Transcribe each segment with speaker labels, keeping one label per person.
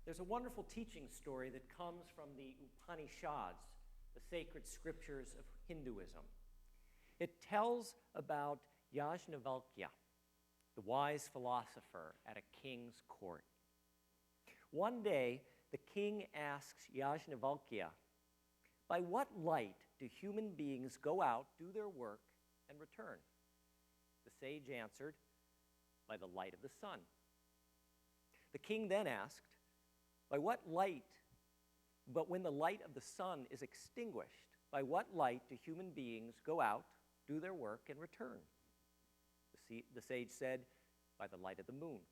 Speaker 1: There's a wonderful teaching story that comes from the Upanishads, the sacred scriptures of Hinduism. It tells about Yajnavalkya, the wise philosopher at a king's court. One day, the king asks Yajnavalkya, "By what light do human beings go out, do their work, and return?" The sage answered, "By the light of the sun." The king then asked, "By what light, but when the light of the sun is extinguished, by what light do human beings go out, do their work, and return?" The sage said, "By the light of the moon."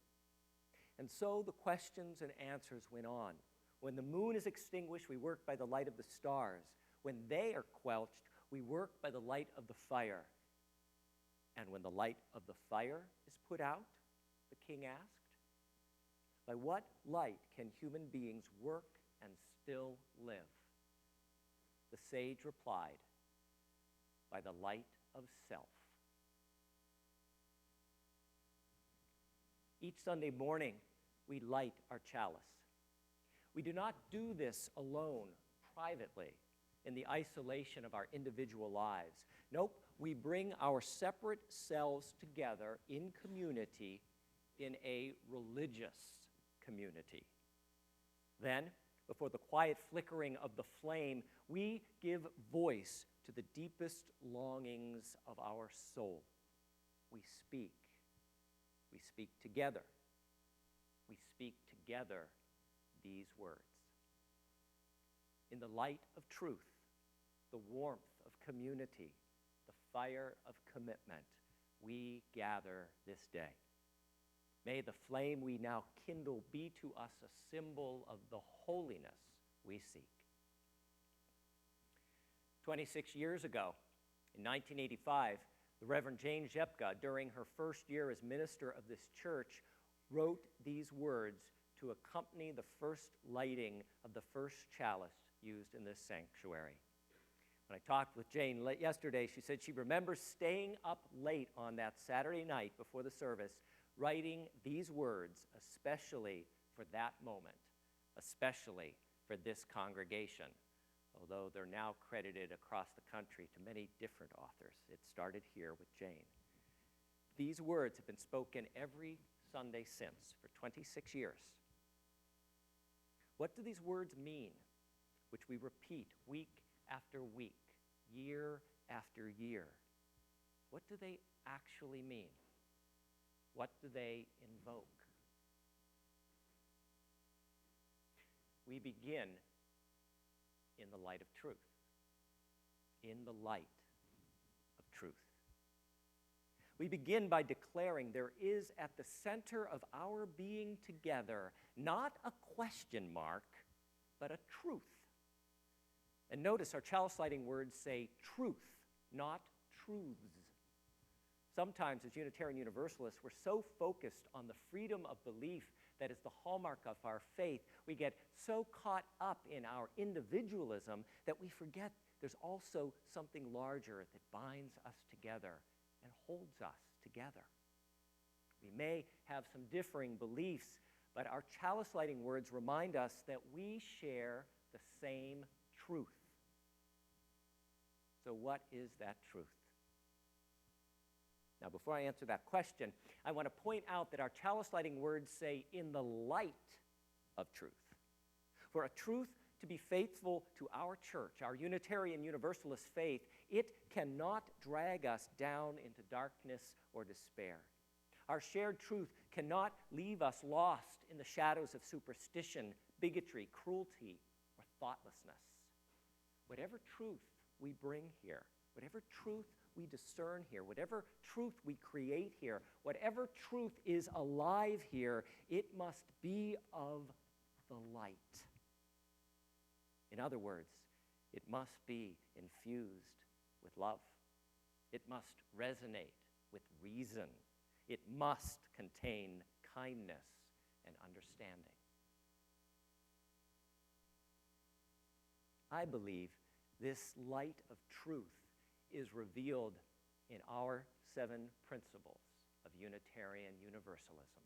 Speaker 1: And so the questions and answers went on. When the moon is extinguished, we work by the light of the stars. When they are quenched, we work by the light of the fire. And when the light of the fire is put out, the king asked, "By what light can human beings work and still live?" The sage replied, "By the light of self." Each Sunday morning, we light our chalice. We do not do this alone, privately, in the isolation of our individual lives. Nope, we bring our separate selves together in community, in a religious community. Then, before the quiet flickering of the flame, we give voice to the deepest longings of our soul. We speak. We speak together. We speak together these words. In the light of truth, the warmth of community, the fire of commitment, we gather this day. May the flame we now kindle be to us a symbol of the holiness we seek. 26 years ago, in 1985, the Reverend Jane Jepka, during her first year as minister of this church, wrote these words to accompany the first lighting of the first chalice used in this sanctuary. When I talked with Jane yesterday, she said she remembers staying up late on that Saturday night before the service, writing these words especially for that moment, especially for this congregation, although they're now credited across the country to many different authors. It started here with Jane. These words have been spoken every Sunday since, for 26 years. What do these words mean, which we repeat week after week, year after year? What do they actually mean? What do they invoke? We begin in the light of truth. In the light of truth. We begin by declaring there is at the center of our being together not a question mark, but a truth. And notice our chalice lighting words say truth, not truths. Sometimes, as Unitarian Universalists, we're so focused on the freedom of belief that is the hallmark of our faith, we get so caught up in our individualism that we forget there's also something larger that binds us together and holds us together. We may have some differing beliefs, but our chalice lighting words remind us that we share the same truth. So what is that truth? Now, before I answer that question, I want to point out that our chalice lighting words say, in the light of truth. For a truth to be faithful to our church, our Unitarian Universalist faith, it cannot drag us down into darkness or despair. Our shared truth cannot leave us lost in the shadows of superstition, bigotry, cruelty, or thoughtlessness. Whatever truth we bring here, whatever truth we discern here, whatever truth we create here, whatever truth is alive here, it must be of the light. In other words, it must be infused with love. It must resonate with reason. It must contain kindness and understanding. I believe this light of truth is revealed in our 7 principles of Unitarian Universalism.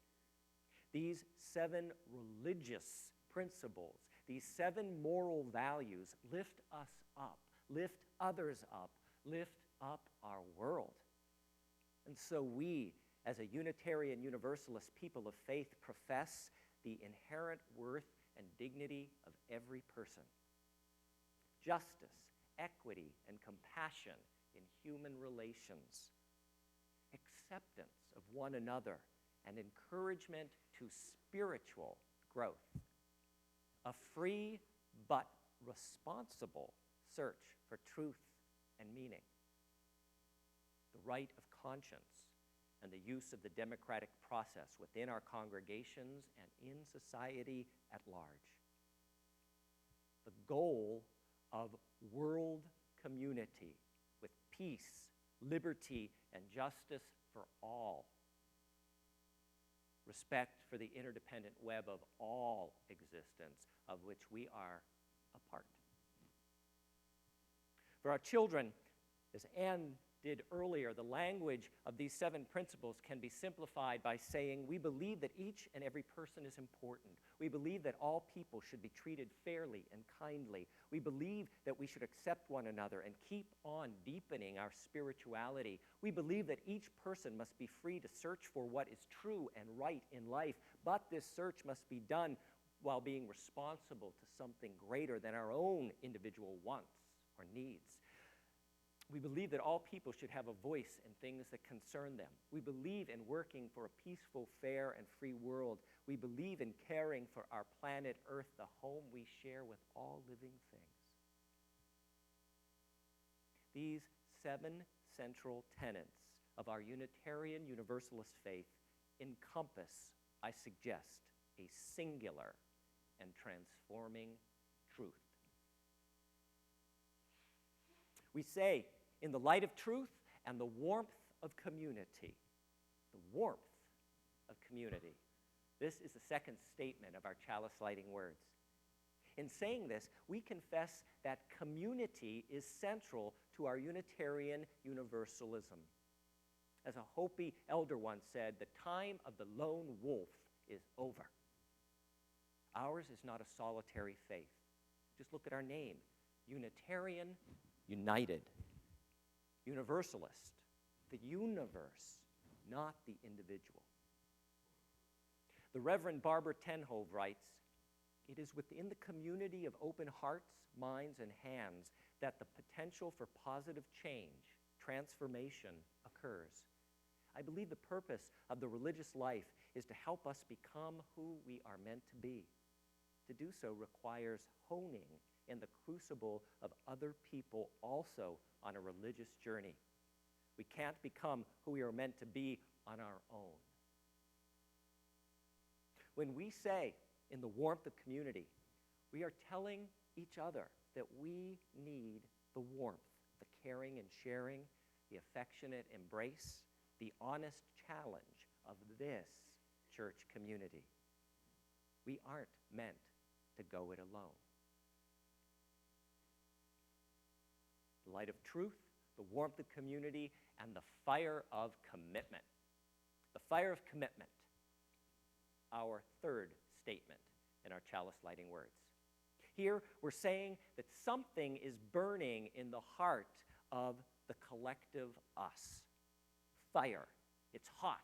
Speaker 1: These 7 religious principles, these 7 moral values lift us up, lift others up, lift up our world. And so we, as a Unitarian Universalist people of faith, profess the inherent worth and dignity of every person. Justice, equity, and compassion in human relations. Acceptance of one another and encouragement to spiritual growth. A free but responsible search for truth and meaning. The right of conscience and the use of the democratic process within our congregations and in society at large. The goal of world community with peace, liberty, and justice for all. Respect for the interdependent web of all existence, of which we are a part. For our children, as Anne did earlier, the language of these 7 principles can be simplified by saying we believe that each and every person is important. We believe that all people should be treated fairly and kindly. We believe that we should accept one another and keep on deepening our spirituality. We believe that each person must be free to search for what is true and right in life, but this search must be done while being responsible to something greater than our own individual wants or needs. We believe that all people should have a voice in things that concern them. We believe in working for a peaceful, fair, and free world. We believe in caring for our planet Earth, the home we share with all living things. These 7 central tenets of our Unitarian Universalist faith encompass, I suggest, a singular and transforming truth. We say, in the light of truth and the warmth of community. The warmth of community. This is the second statement of our chalice lighting words. In saying this, we confess that community is central to our Unitarian Universalism. As a Hopi elder once said, the time of the lone wolf is over. Ours is not a solitary faith. Just look at our name, Unitarian United. Universalist, the universe, not the individual. The Reverend Barbara Tenhove writes, it is within the community of open hearts, minds, and hands that the potential for positive change, transformation, occurs. I believe the purpose of the religious life is to help us become who we are meant to be. To do so requires honing in the crucible of other people also on a religious journey. We can't become who we are meant to be on our own. When we say, in the warmth of community, we are telling each other that we need the warmth, the caring and sharing, the affectionate embrace, the honest challenge of this church community. We aren't meant to go it alone. The light of truth, the warmth of community, and the fire of commitment. The fire of commitment, our third statement in our chalice lighting words. Here, we're saying that something is burning in the heart of the collective us. Fire. It's hot,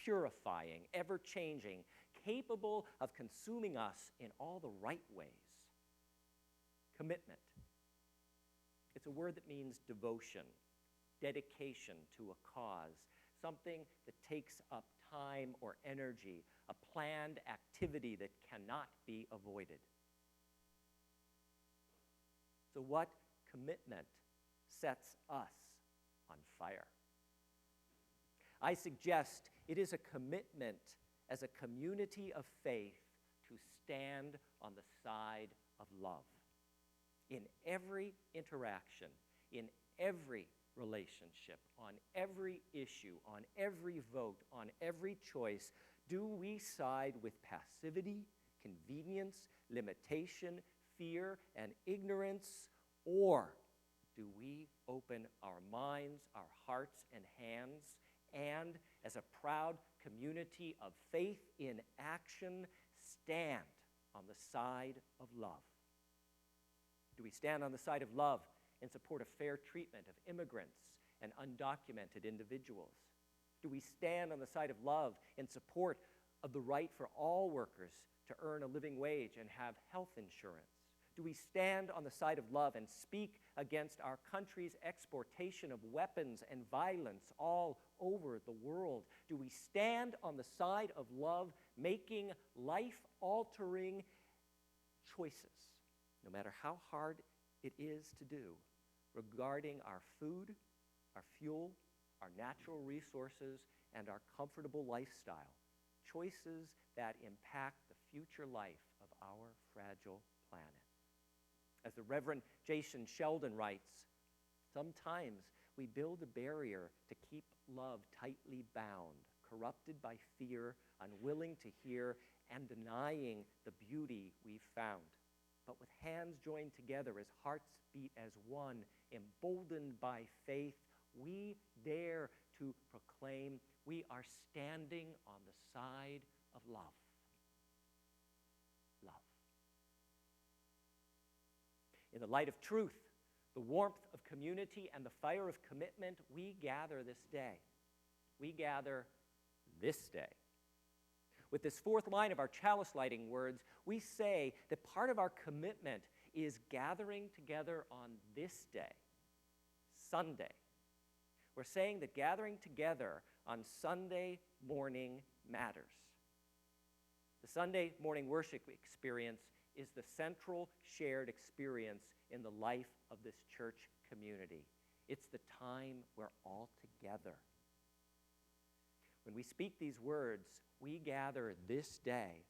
Speaker 1: purifying, ever-changing, capable of consuming us in all the right ways. Commitment. It's a word that means devotion, dedication to a cause, something that takes up time or energy, a planned activity that cannot be avoided. So what commitment sets us on fire? I suggest it is a commitment as a community of faith to stand on the side of love. In every interaction, in every relationship, on every issue, on every vote, on every choice, do we side with passivity, convenience, limitation, fear, and ignorance, or do we open our minds, our hearts, and hands, and as a proud community of faith in action, stand on the side of love? Do we stand on the side of love in support of fair treatment of immigrants and undocumented individuals? Do we stand on the side of love in support of the right for all workers to earn a living wage and have health insurance? Do we stand on the side of love and speak against our country's exportation of weapons and violence all over the world? Do we stand on the side of love, making life-altering choices, no matter how hard it is to do, regarding our food, our fuel, our natural resources, and our comfortable lifestyle, choices that impact the future life of our fragile planet? As the Reverend Jason Sheldon writes, sometimes we build a barrier to keep love tightly bound, corrupted by fear, unwilling to hear, and denying the beauty we've found. But with hands joined together as hearts beat as one, emboldened by faith, we dare to proclaim we are standing on the side of love. Love. In the light of truth, the warmth of community, and the fire of commitment, we gather this day. We gather this day. With this fourth line of our chalice lighting words, we say that part of our commitment is gathering together on this day, Sunday. We're saying that gathering together on Sunday morning matters. The Sunday morning worship experience is the central shared experience in the life of this church community. It's the time we're all together. When we speak these words, we gather this day.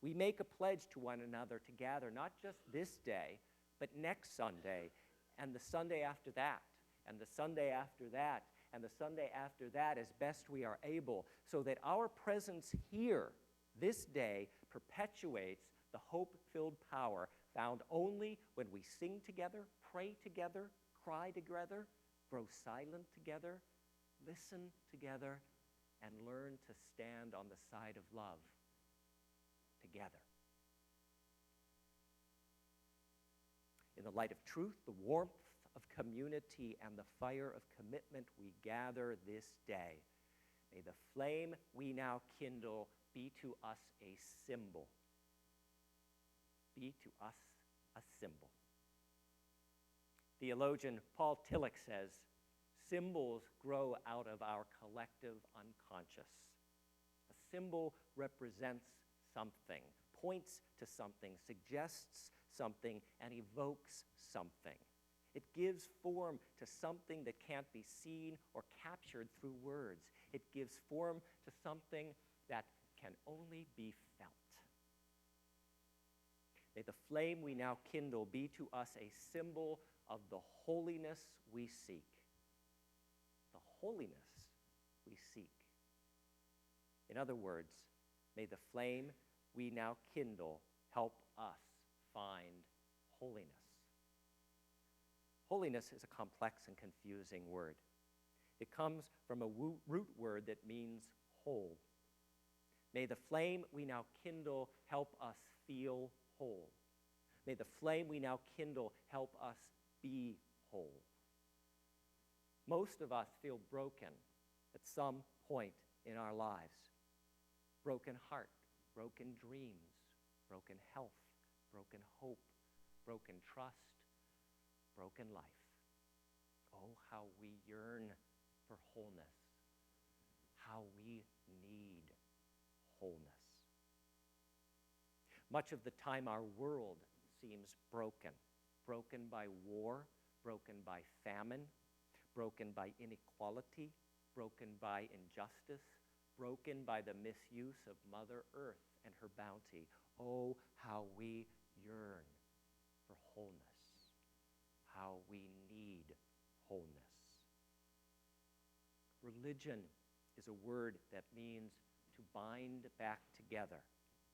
Speaker 1: We make a pledge to one another to gather not just this day, but next Sunday, and the Sunday after that, and the Sunday after that, and the Sunday after that, as best we are able, so that our presence here this day perpetuates the hope-filled power found only when we sing together, pray together, cry together, grow silent together, listen together, and learn to stand on the side of love together. In the light of truth, the warmth of community, and the fire of commitment, we gather this day. May the flame we now kindle be to us a symbol. Be to us a symbol. Theologian Paul Tillich says, symbols grow out of our collective unconscious. A symbol represents something, points to something, suggests something, and evokes something. It gives form to something that can't be seen or captured through words. It gives form to something that can only be felt. May the flame we now kindle be to us a symbol of the holiness we seek. The holiness we seek. In other words, may the flame we now kindle help us find holiness. Holiness is a complex and confusing word. It comes from a root word that means whole. May the flame we now kindle help us feel whole. May the flame we now kindle help us be whole. Most of us feel broken at some point in our lives. Broken heart, broken dreams, broken health, broken hope, broken trust, broken life. Oh, how we yearn for wholeness. How we need wholeness. Much of the time our world seems broken. Broken by war, broken by famine, broken by inequality, broken by injustice, broken by the misuse of Mother Earth and her bounty. Oh, how we yearn for wholeness. How we need wholeness. Religion is a word that means to bind back together,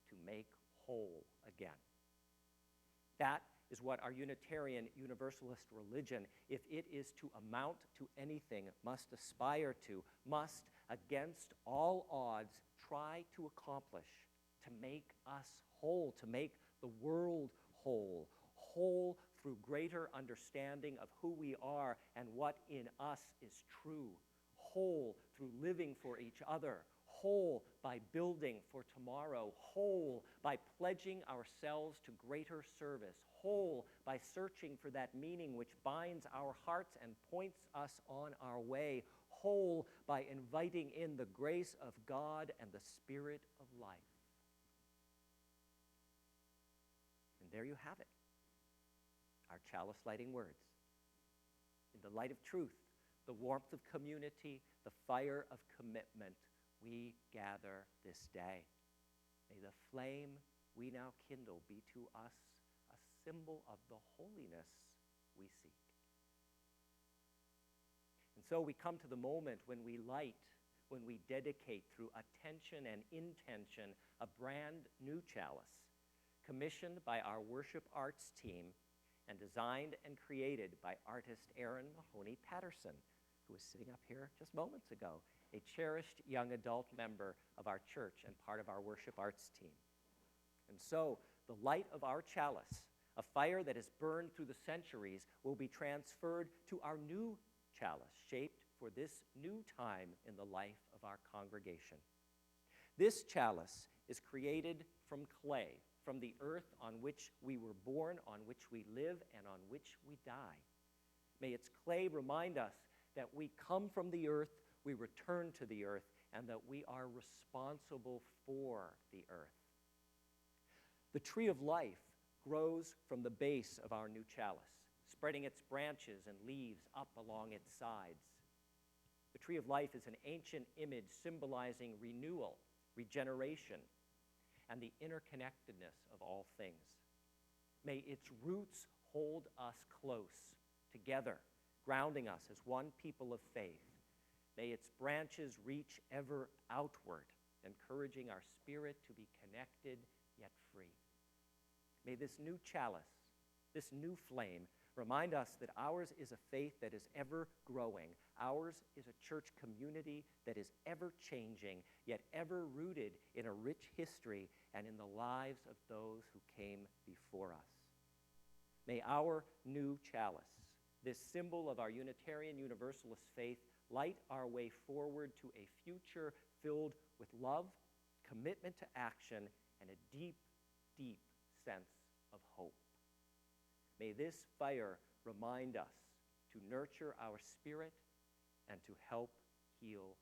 Speaker 1: to make whole again. That is what our Unitarian Universalist religion, if it is to amount to anything, must aspire to, must, against all odds, try to accomplish, to make us whole, to make the world whole, whole through greater understanding of who we are and what in us is true, whole through living for each other, whole by building for tomorrow, whole by pledging ourselves to greater service, whole by searching for that meaning which binds our hearts and points us on our way, whole by inviting in the grace of God and the Spirit of life. And there you have it, our chalice lighting words. In the light of truth, the warmth of community, the fire of commitment, we gather this day. May the flame we now kindle be to us a symbol of the holiness we seek. And so we come to the moment when we light, when we dedicate through attention and intention a brand new chalice, commissioned by our worship arts team and designed and created by artist Erin Mahoney Patterson, who was sitting up here just moments ago, a cherished young adult member of our church and part of our worship arts team. And so, the light of our chalice, a fire that has burned through the centuries, will be transferred to our new chalice, shaped for this new time in the life of our congregation. This chalice is created from clay, from the earth on which we were born, on which we live, and on which we die. May its clay remind us that we come from the earth, we return to the earth, and that we are responsible for the earth. The tree of life grows from the base of our new chalice, spreading its branches and leaves up along its sides. The tree of life is an ancient image symbolizing renewal, regeneration, and the interconnectedness of all things. May its roots hold us close, together, grounding us as one people of faith. May its branches reach ever outward, encouraging our spirit to be connected yet free. May this new chalice, this new flame, remind us that ours is a faith that is ever growing. Ours is a church community that is ever changing, yet ever rooted in a rich history and in the lives of those who came before us. May our new chalice, this symbol of our Unitarian Universalist faith, light our way forward to a future filled with love, commitment to action, and a deep, deep sense of hope. May this fire remind us to nurture our spirit and to help heal